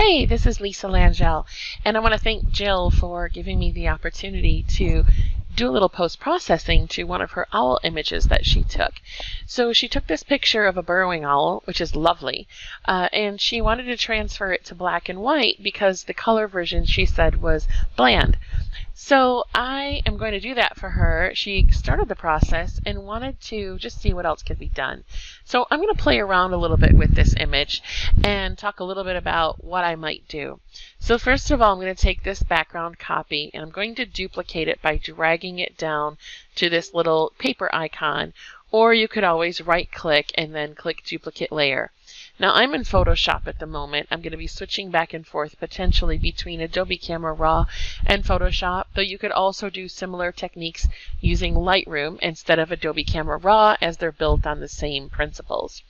Hey, this is Lisa Langell, and I want to thank Jill for giving me the opportunity to do a little post-processing to one of her owl images that she took. So she took this picture of a burrowing owl, which is lovely, and she wanted to transfer it to black and white because the color version, she said, was bland. So I am going to do that for her. She started the process and wanted to just see what else could be done. So I'm going to play around a little bit with this image and talk a little bit about what I might do. So first of all, I'm going to take this background copy and I'm going to duplicate it by dragging it down to this little paper icon, or you could always right click and then click duplicate layer. Now I'm in Photoshop at the moment. I'm going to be switching back and forth potentially between Adobe Camera Raw and Photoshop, though you could also do similar techniques using Lightroom instead of Adobe Camera Raw, as they're built on the same principles.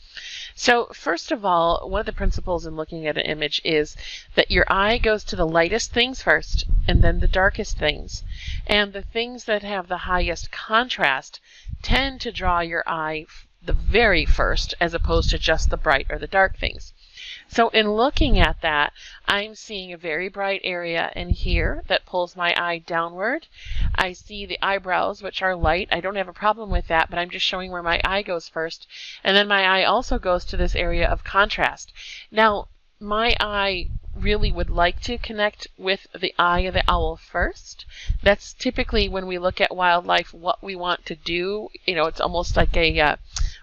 So first of all, one of the principles in looking at an image is that your eye goes to the lightest things first and then the darkest things. And the things that have the highest contrast tend to draw your eye the very first, as opposed to just the bright or the dark things. So in looking at that, I'm seeing a very bright area in here that pulls my eye downward. I see the eyebrows, which are light. I don't have a problem with that, but I'm just showing where my eye goes first. And then my eye also goes to this area of contrast. Now, my eye really would like to connect with the eye of the owl first. That's typically when we look at wildlife, what we want to do. You know, it's almost like a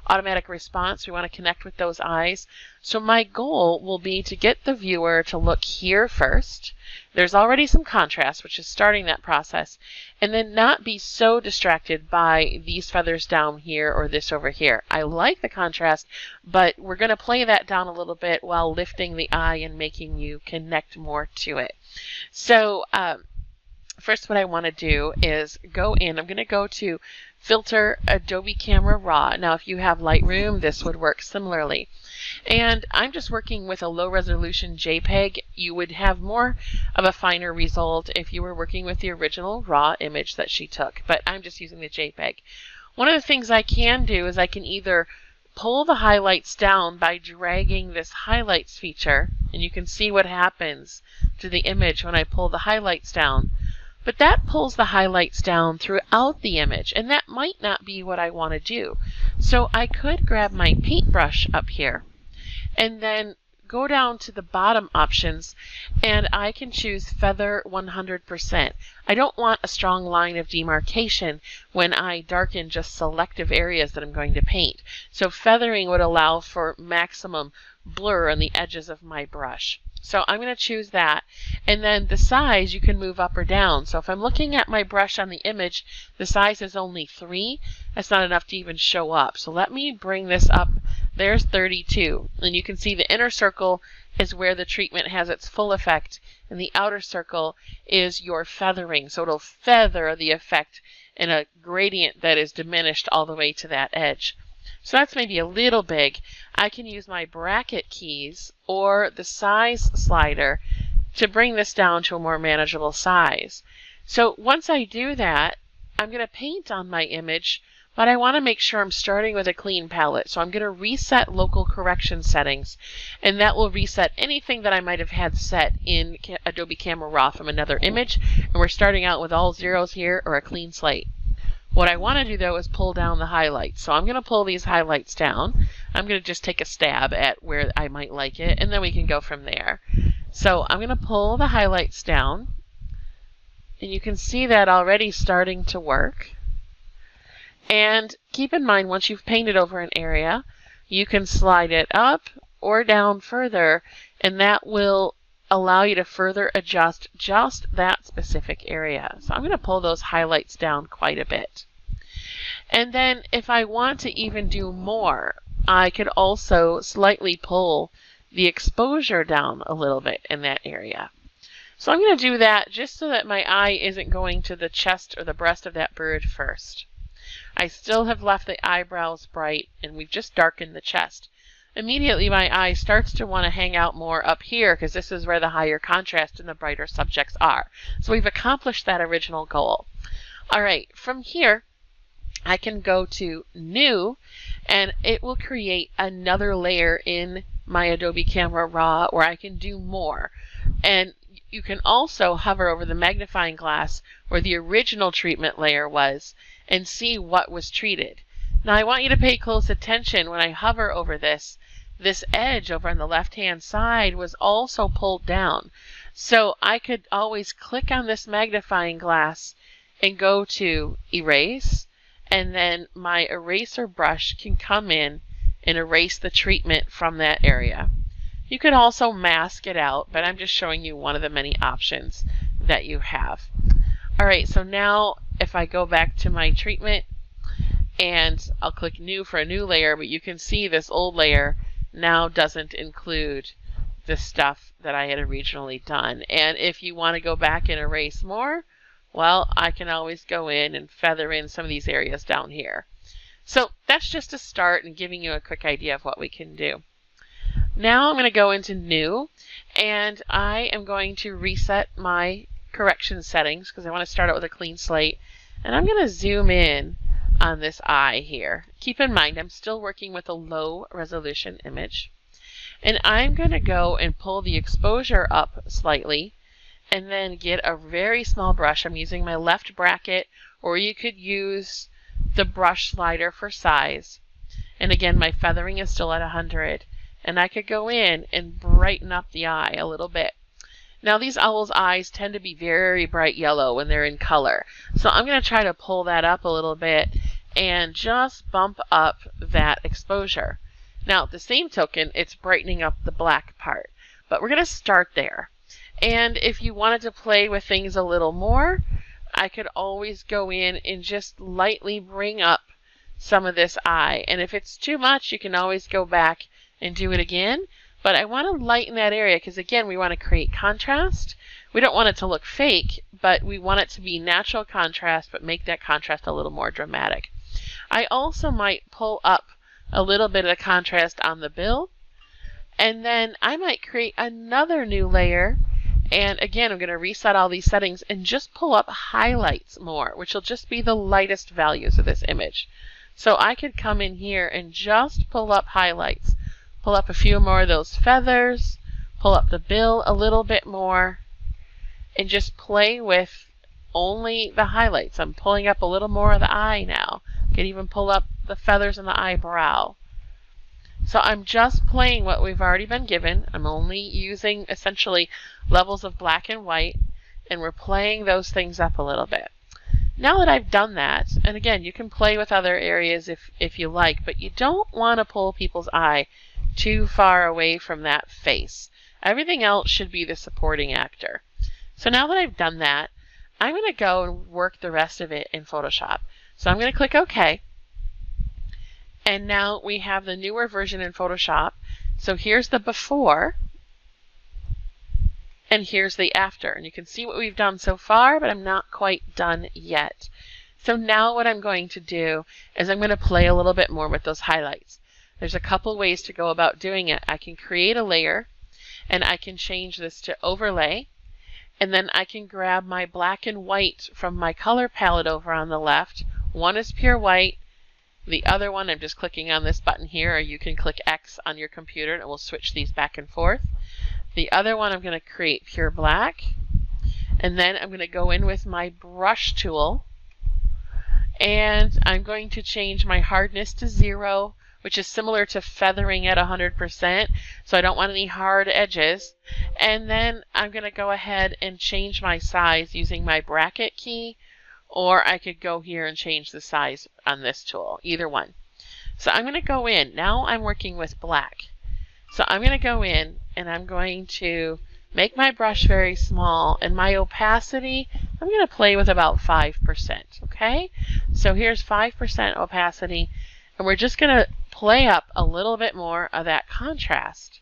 automatic response. We want to connect with those eyes. So my goal will be to get the viewer to look here first. There's already some contrast, which is starting that process, and then not be so distracted by these feathers down here or this over here. I like the contrast, but we're going to play that down a little bit while lifting the eye and making you connect more to it. So first what I want to do is go in. I'm going to go to Filter, Adobe Camera Raw. Now if you have Lightroom, this would work similarly. And I'm just working with a low resolution JPEG. You would have more of a finer result if you were working with the original raw image that she took, but I'm just using the JPEG. One of the things I can do is I can either pull the highlights down by dragging this highlights feature, and you can see what happens to the image when I pull the highlights down. But that pulls the highlights down throughout the image, and that might not be what I want to do. So I could grab my paintbrush up here and then go down to the bottom options, and I can choose Feather 100%. I don't want a strong line of demarcation when I darken just selective areas that I'm going to paint. So feathering would allow for maximum blur on the edges of my brush. So I'm going to choose that, and then the size you can move up or down. So if I'm looking at my brush on the image, the size is only 3. That's not enough to even show up. So let me bring this up. There's 32, and you can see the inner circle is where the treatment has its full effect, and the outer circle is your feathering. So it'll feather the effect in a gradient that is diminished all the way to that edge. So that's maybe a little big. I can use my bracket keys or the size slider to bring this down to a more manageable size. So once I do that, I'm going to paint on my image, but I want to make sure I'm starting with a clean palette. So I'm going to reset local correction settings, and that will reset anything that I might have had set in Adobe Camera Raw from another image. And we're starting out with all zeros here or a clean slate. What I want to do, though, is pull down the highlights. So I'm going to pull these highlights down. I'm going to just take a stab at where I might like it, and then we can go from there. So I'm going to pull the highlights down, and you can see that already starting to work. And keep in mind, once you've painted over an area, you can slide it up or down further, and that will allow you to further adjust just that specific area. So I'm going to pull those highlights down quite a bit. And then if I want to even do more, I could also slightly pull the exposure down a little bit in that area. So I'm going to do that just so that my eye isn't going to the chest or the breast of that bird first. I still have left the eyebrows bright, and we've just darkened the chest. Immediately my eye starts to want to hang out more up here because this is where the higher contrast and the brighter subjects are. So we've accomplished that original goal. All right, from here I can go to New, and it will create another layer in my Adobe Camera Raw, where I can do more. And you can also hover over the magnifying glass where the original treatment layer was and see what was treated. Now I want you to pay close attention when I hover over this. This edge over on the left-hand side was also pulled down. So I could always click on this magnifying glass and go to Erase, and then my eraser brush can come in and erase the treatment from that area. You could also mask it out, but I'm just showing you one of the many options that you have. All right, so now if I go back to my treatment, and I'll click New for a new layer, but you can see this old layer now doesn't include the stuff that I had originally done. And if you want to go back and erase more, well, I can always go in and feather in some of these areas down here. So that's just a start and giving you a quick idea of what we can do. Now I'm going to go into New, and I am going to reset my correction settings because I want to start out with a clean slate. And I'm going to zoom in on this eye here. Keep in mind I'm still working with a low resolution image. And I'm going to go and pull the exposure up slightly and then get a very small brush. I'm using my left bracket, or you could use the brush slider for size. And again, my feathering is still at 100. And I could go in and brighten up the eye a little bit. Now these owls' eyes tend to be very bright yellow when they're in color. So I'm going to try to pull that up a little bit and just bump up that exposure. Now at the same token, it's brightening up the black part. But we're going to start there. And if you wanted to play with things a little more, I could always go in and just lightly bring up some of this eye. And if it's too much, you can always go back and do it again. But I want to lighten that area because, again, we want to create contrast. We don't want it to look fake, but we want it to be natural contrast, but make that contrast a little more dramatic. I also might pull up a little bit of contrast on the bill, and then I might create another new layer. And again, I'm going to reset all these settings and just pull up highlights more, which will just be the lightest values of this image. So I could come in here and just pull up highlights. Pull up a few more of those feathers, pull up the bill a little bit more, and just play with only the highlights. I'm pulling up a little more of the eye now. I can even pull up the feathers in the eyebrow. So I'm just playing what we've already been given. I'm only using essentially levels of black and white, and we're playing those things up a little bit. Now that I've done that, and again, you can play with other areas if you like, but you don't want to pull people's eye too far away from that face. Everything else should be the supporting actor. So now that I've done that, I'm going to go and work the rest of it in Photoshop. So I'm going to click OK. And now we have the newer version in Photoshop. So here's the before, and here's the after. And you can see what we've done so far, but I'm not quite done yet. So now what I'm going to do is I'm going to play a little bit more with those highlights. There's a couple ways to go about doing it. I can create a layer, and I can change this to overlay, and then I can grab my black and white from my color palette over on the left. One is pure white. The other one, I'm just clicking on this button here, or you can click X on your computer and it will switch these back and forth. The other one I'm going to create pure black, and then I'm going to go in with my brush tool, and I'm going to change my hardness to 0, which is similar to feathering at 100%, so I don't want any hard edges. And then I'm going to go ahead and change my size using my bracket key, or I could go here and change the size on this tool, either one. So I'm going to go in. Now I'm working with black. So I'm going to go in and I'm going to make my brush very small, and my opacity, I'm going to play with about 5%, okay? So here's 5% opacity, and we're just going to play up a little bit more of that contrast.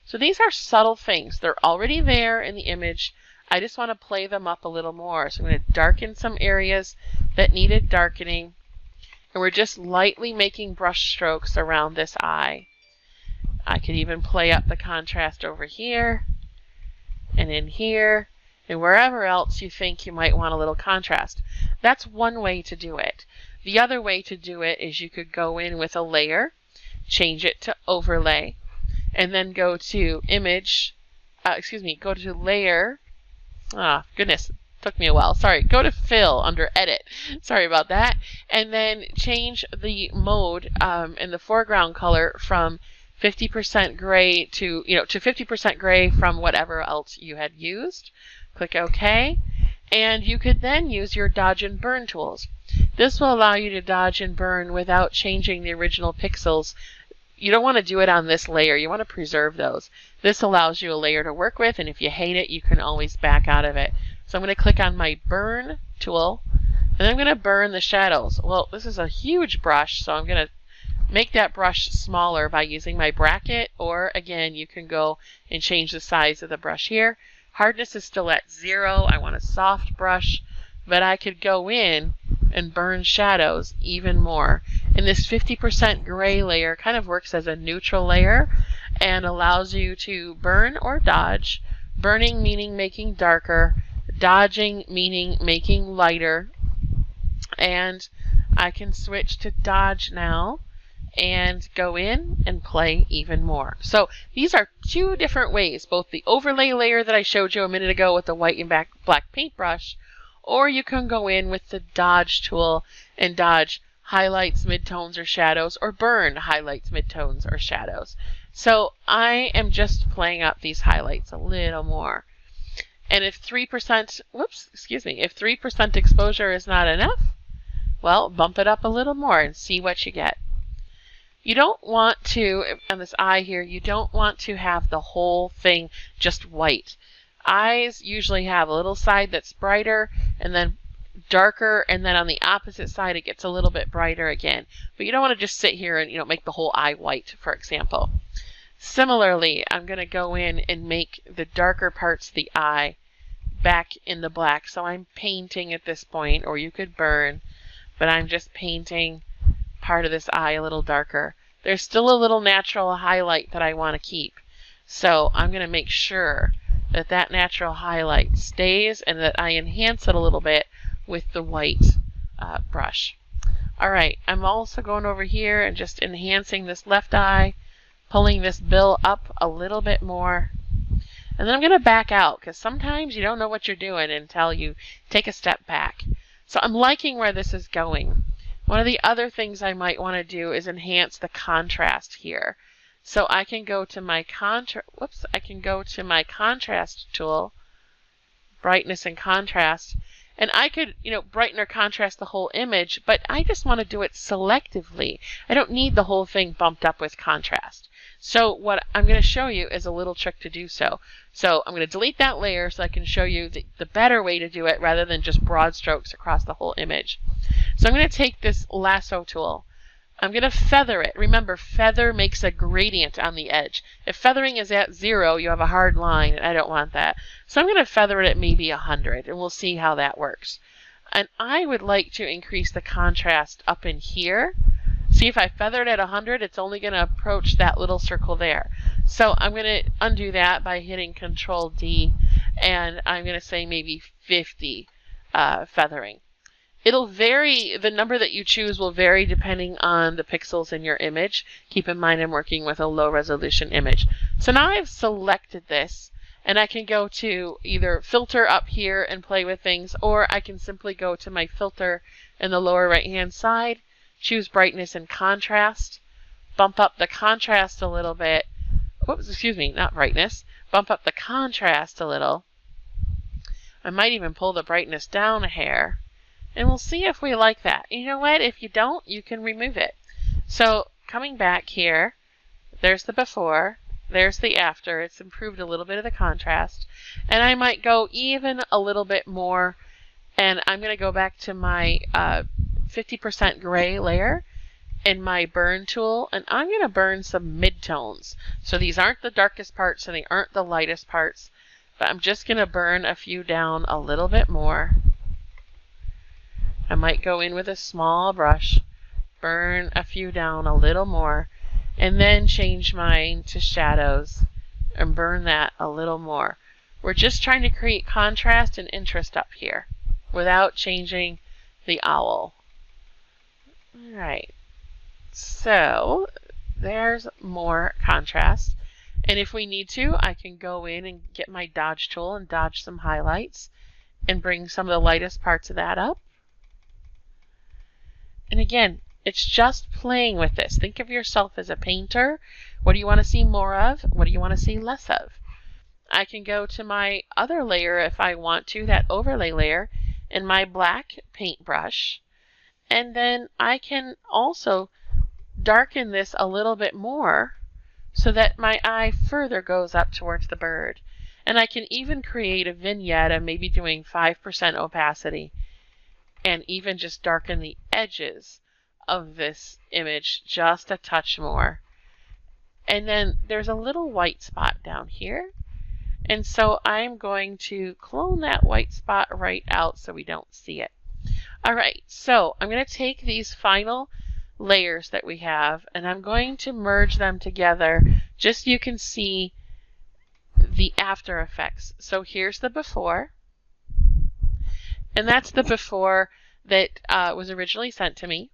So these are subtle things. They're already there in the image. I just want to play them up a little more. So I'm going to darken some areas that needed darkening, and we're just lightly making brush strokes around this eye. I could even play up the contrast over here and in here and wherever else you think you might want a little contrast. That's one way to do it. The other way to do it is you could go in with a layer, change it to overlay, and then go to image, go to layer. Ah, goodness, took me a while. Sorry, go to fill under edit. Sorry about that. And then change the mode in the foreground color from 50% gray to 50% gray from whatever else you had used. Click OK. And you could then use your dodge and burn tools. This will allow you to dodge and burn without changing the original pixels. You don't want to do it on this layer. You want to preserve those. This allows you a layer to work with, and if you hate it, you can always back out of it. So I'm going to click on my burn tool, and I'm going to burn the shadows. Well, this is a huge brush, so I'm going to make that brush smaller by using my bracket, or again, you can go and change the size of the brush here. Hardness is still at 0. I want a soft brush, but I could go in and burn shadows even more. And this 50% gray layer kind of works as a neutral layer and allows you to burn or dodge. Burning meaning making darker, dodging meaning making lighter. And I can switch to dodge now and go in and play even more. So these are two different ways, both the overlay layer that I showed you a minute ago with the white and black paintbrush, or you can go in with the dodge tool and dodge highlights, midtones, or shadows, or burn highlights, midtones, or shadows. So I am just playing up these highlights a little more. And if 3%, if 3% exposure is not enough, well, bump it up a little more and see what you get. You don't want to, on this eye here, you don't want to have the whole thing just white. Eyes usually have a little side that's brighter and then darker, and then on the opposite side it gets a little bit brighter again. But you don't want to just sit here and make the whole eye white, for example. Similarly, I'm going to go in and make the darker parts of the eye back in the black. So I'm painting at this point, or you could burn, but I'm just painting part of this eye a little darker. There's still a little natural highlight that I want to keep. So I'm going to make sure that that natural highlight stays and that I enhance it a little bit with the white brush. Alright, I'm also going over here and just enhancing this left eye, pulling this bill up a little bit more. And then I'm going to back out, because sometimes you don't know what you're doing until you take a step back. So I'm liking where this is going. One of the other things I might want to do is enhance the contrast here. So I can go to my contrast tool, brightness and contrast, and I could, brighten or contrast the whole image, but I just want to do it selectively. I don't need the whole thing bumped up with contrast. So what I'm going to show you is a little trick to do so. So I'm going to delete that layer so I can show you the better way to do it rather than just broad strokes across the whole image. So I'm going to take this lasso tool. I'm going to feather it. Remember, feather makes a gradient on the edge. If feathering is at 0, you have a hard line, and I don't want that. So I'm going to feather it at maybe 100, and we'll see how that works. And I would like to increase the contrast up in here. See, if I feather it at 100, it's only going to approach that little circle there. So I'm going to undo that by hitting Control D, and I'm going to say maybe 50 feathering. It'll vary, the number that you choose will vary depending on the pixels in your image. Keep in mind I'm working with a low resolution image. So now I've selected this, and I can go to either filter up here and play with things, or I can simply go to my filter in the lower right hand side, choose brightness and contrast, bump up the contrast a little bit. Oops, excuse me, not brightness. Bump up the contrast a little. I might even pull the brightness down a hair. And we'll see if we like that. You know what? If you don't, you can remove it. So coming back here, there's the before, there's the after. It's improved a little bit of the contrast. And I might go even a little bit more. And I'm going to go back to my 50% gray layer in my burn tool. And I'm going to burn some midtones. So these aren't the darkest parts and they aren't the lightest parts. But I'm just going to burn a few down a little bit more. I might go in with a small brush, burn a few down a little more, and then change mine to shadows and burn that a little more. We're just trying to create contrast and interest up here without changing the owl. Alright, so there's more contrast. And if we need to, I can go in and get my dodge tool and dodge some highlights and bring some of the lightest parts of that up. And again, it's just playing with this. Think of yourself as a painter. What do you want to see more of? What do you want to see less of? I can go to my other layer if I want to, that overlay layer, and my black paintbrush. And then I can also darken this a little bit more so that my eye further goes up towards the bird. And I can even create a vignette of maybe doing 5% opacity and even just darken the edges of this image just a touch more. And then there's a little white spot down here. And so I'm going to clone that white spot right out so we don't see it. All right, so I'm going to take these final layers that we have and I'm going to merge them together just so you can see the after effects. So here's the before, and that's the before that was originally sent to me.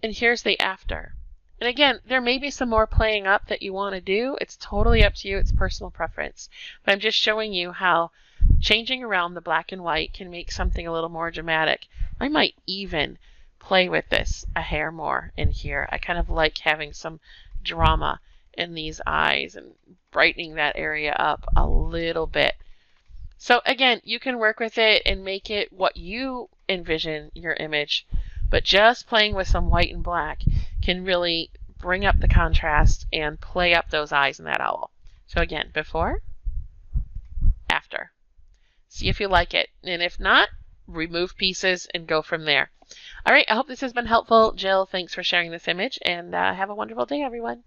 And here's the after. And again, there may be some more playing up that you want to do. It's totally up to you. It's personal preference. But I'm just showing you how changing around the black and white can make something a little more dramatic. I might even play with this a hair more in here. I kind of like having some drama in these eyes and brightening that area up a little bit. So again, you can work with it and make it what you envision your image, but just playing with some white and black can really bring up the contrast and play up those eyes in that owl. So again, before, after. See if you like it, and if not, remove pieces and go from there. All right, I hope this has been helpful. Jill, thanks for sharing this image, and have a wonderful day, everyone.